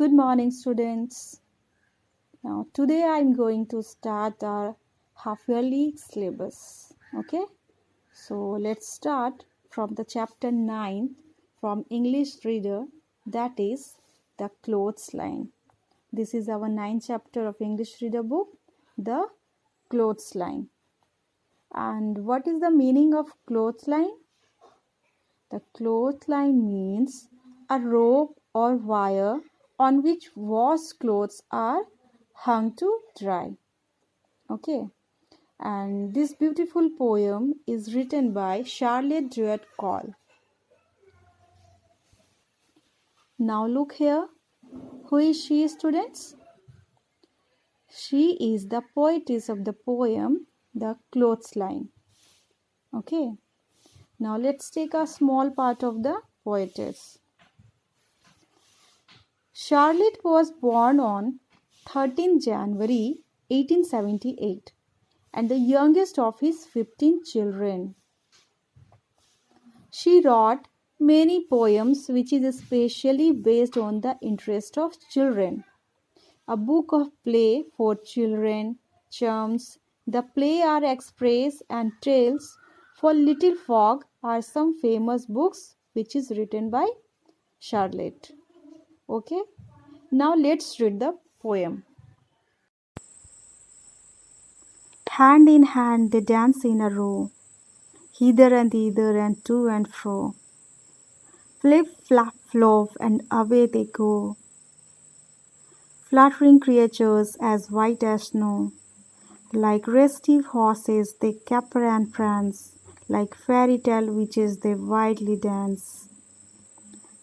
Good morning, students. Now, today I'm going to start our half-yearly syllabus. Okay, so let's start from the chapter 9 from English reader, that is the Clothesline. This is our 9th chapter of English reader book, the Clothesline. And what is the meaning of clothesline? The clothesline means a rope or wire on which washed clothes are hung to dry. Okay. And this beautiful poem is written by Charlotte Druitt Cole. Now look here. Who is she, students? She is the poetess of the poem, The Clothesline. Okay. Now let's take a small part of the poetess. Charlotte was born on 13 January 1878 and the youngest of his 15 children. She wrote many poems which is especially based on the interest of children. A book of play for children, Chums, The Play Are Express and Tales for Little Folk are some famous books which is written by Charlotte. Okay, now let's read the poem. Hand in hand they dance in a row, hither and thither and to and fro. Flip, flap, flop, and away they go, fluttering creatures as white as snow. Like restive horses they caper and prance, like fairy tale witches they wildly dance.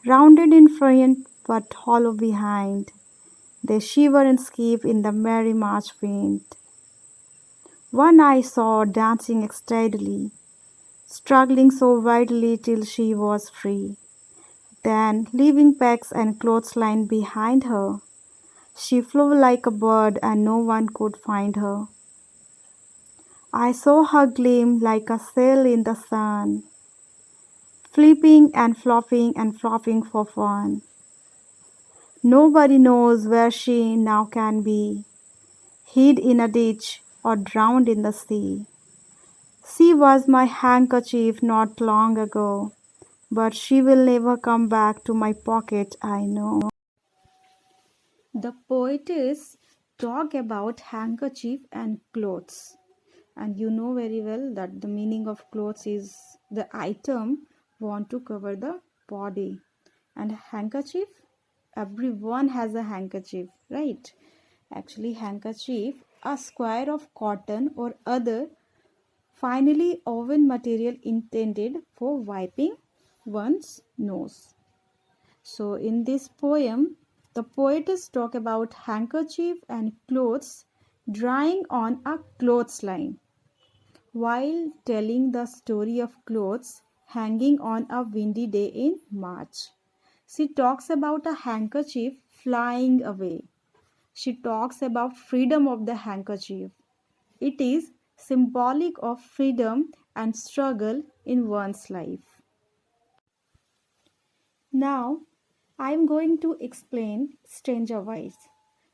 Rounded in front but hollow behind, they shiver and skip in the merry March wind. One I saw dancing excitedly, struggling so wildly till she was free. Then, leaving pegs and clothesline behind her, she flew like a bird and no one could find her. I saw her gleam like a sail in the sun, flipping and flopping for fun. Nobody knows where she now can be, hid in a ditch or drowned in the sea. She was my handkerchief not long ago, but she will never come back to my pocket, I know. The poetess talk about handkerchief and clothes. And you know very well that the meaning of clothes is the item want to cover the body. And handkerchief, everyone has a handkerchief, right? Actually, handkerchief, a square of cotton or other finely woven material intended for wiping one's nose. So in this poem, the poetess talk about handkerchief and clothes drying on a clothesline while telling the story of clothes hanging on a windy day in March. She talks about a handkerchief flying away. She talks about freedom of the handkerchief. It is symbolic of freedom and struggle in one's life. Now, I am going to explain stanza wise.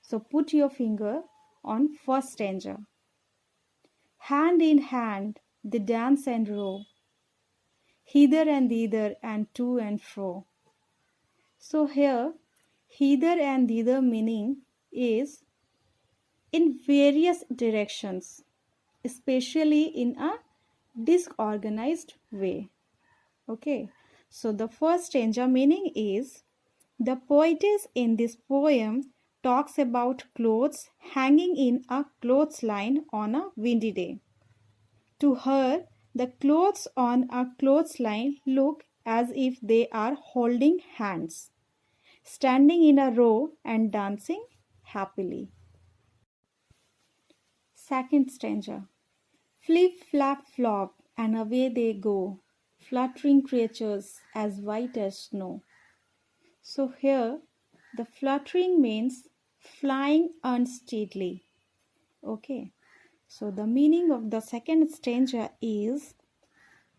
So put your finger on first stanza. Hand in hand, they dance and row, hither and thither and to and fro. So here, hither and thither meaning is in various directions, especially in a disorganized way. Okay, so the first stanza meaning is the poetess in this poem talks about clothes hanging in a clothesline on a windy day. To her, the clothes on a clothesline look as if they are holding hands, standing in a row and dancing happily. Second stanza. Flip, flap, flop, and away they go, fluttering creatures as white as snow. So here, the fluttering means flying unsteadily. Okay. So the meaning of the second stanza is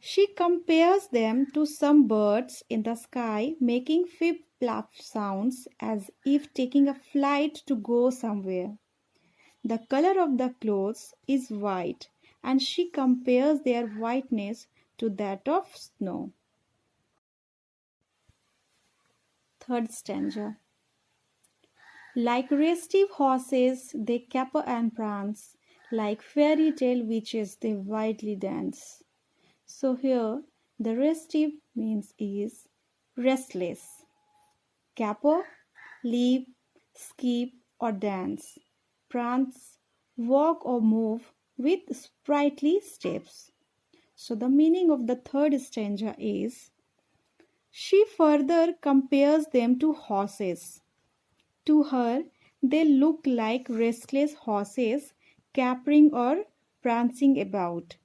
She compares them to some birds in the sky making flip flap sounds as if taking a flight to go somewhere. The color of the clothes is white, and she compares their whiteness to that of snow. Third stanza. Like restive horses, they caper and prance, like fairy tale witches, they wildly dance. So here, the restive means is restless. Caper, leap, skip, or dance. Prance, walk or move with sprightly steps. So the meaning of the third stanza is she further compares them to horses. To her, they look like restless horses capering or prancing about.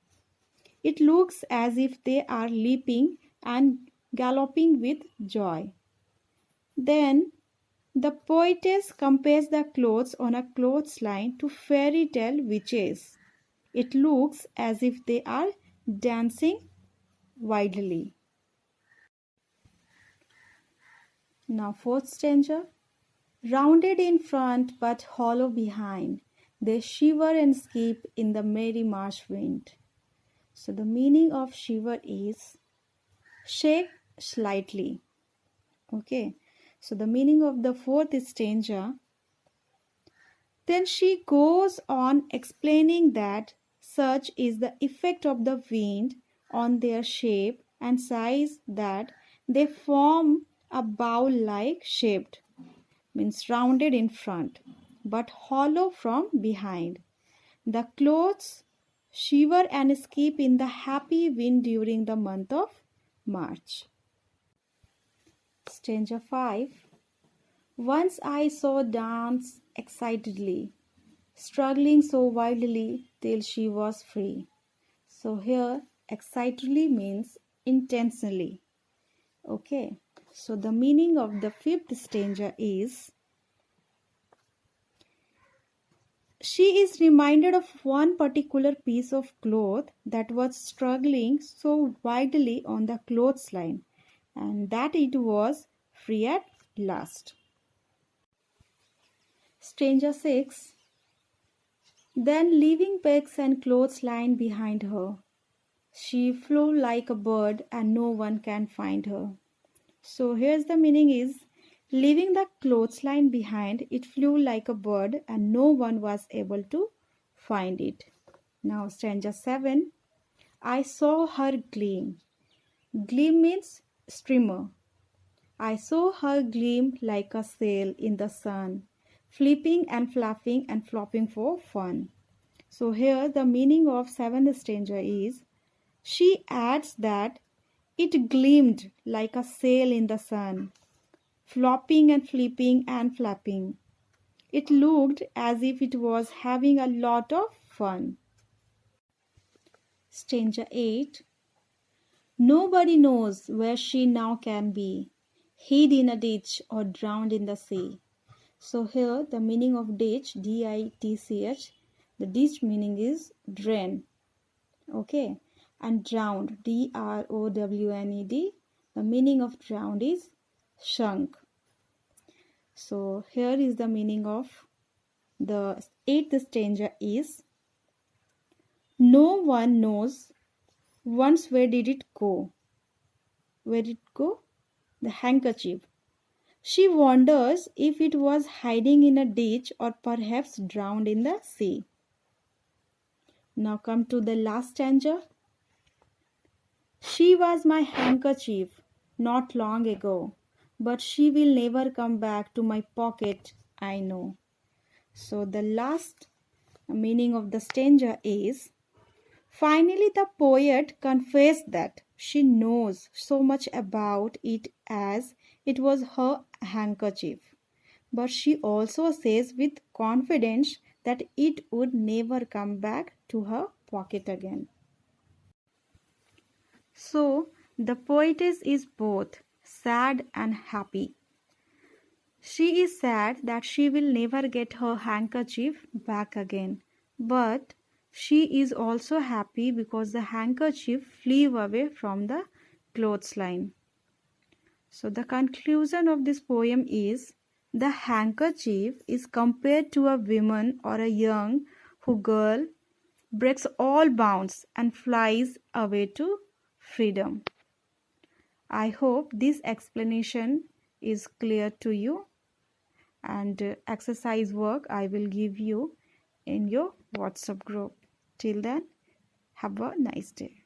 It looks as if they are leaping and galloping with joy. Then the poetess compares the clothes on a clothesline to fairy tale witches. It looks as if they are dancing wildly. Now, fourth stanza. Rounded in front but hollow behind, they shiver and skip in the merry marsh wind. So, the meaning of shiver is shake slightly. Okay, so the meaning of the fourth stanza. Then she goes on explaining that such is the effect of the wind on their shape and size that they form a bowl like shaped, means rounded in front, but hollow from behind. The clothes shiver and skip in the happy wind during the month of March. Stanza 5. Once I saw dance excitedly, struggling so wildly till she was free. So here excitedly means intentionally. Okay. So the meaning of the fifth stanza is she is reminded of one particular piece of cloth that was struggling so wildly on the clothesline and that it was free at last. Stanza 6. Then leaving pegs and clothesline behind her, she flew like a bird and no one can find her. So here's the meaning is leaving the clothesline behind, it flew like a bird and no one was able to find it. Now stanza 7. I saw her gleam. Gleam means streamer. I saw her gleam like a sail in the sun, flipping and flapping and flopping for fun. So here the meaning of seventh stanza is she adds that it gleamed like a sail in the sun, flopping and flipping and flapping. It looked as if it was having a lot of fun. Stanza 8. Nobody knows where she now can be, hid in a ditch or drowned in the sea. So here the meaning of ditch, D-I-T-C-H, the ditch meaning is drain. Okay, and drowned, D-R-O-W-N-E-D, the meaning of drowned is sunk. So here is the meaning of the eighth stanza is no one knows once where did it go. Where did it go? The handkerchief. She wonders if it was hiding in a ditch or perhaps drowned in the sea. Now come to the last stanza. She was my handkerchief not long ago, but she will never come back to my pocket, I know. So the last meaning of the stanza is finally the poet confessed that she knows so much about it as it was her handkerchief. But she also says with confidence that it would never come back to her pocket again. So the poetess is both sad and happy. She is sad that she will never get her handkerchief back again, but She is also happy because the handkerchief flew away from the clothesline. So the conclusion of this poem is the handkerchief is compared to a woman or a young girl breaks all bounds and flies away to freedom. I hope this explanation is clear to you, and exercise work I will give you in your WhatsApp group. Till then, have a nice day.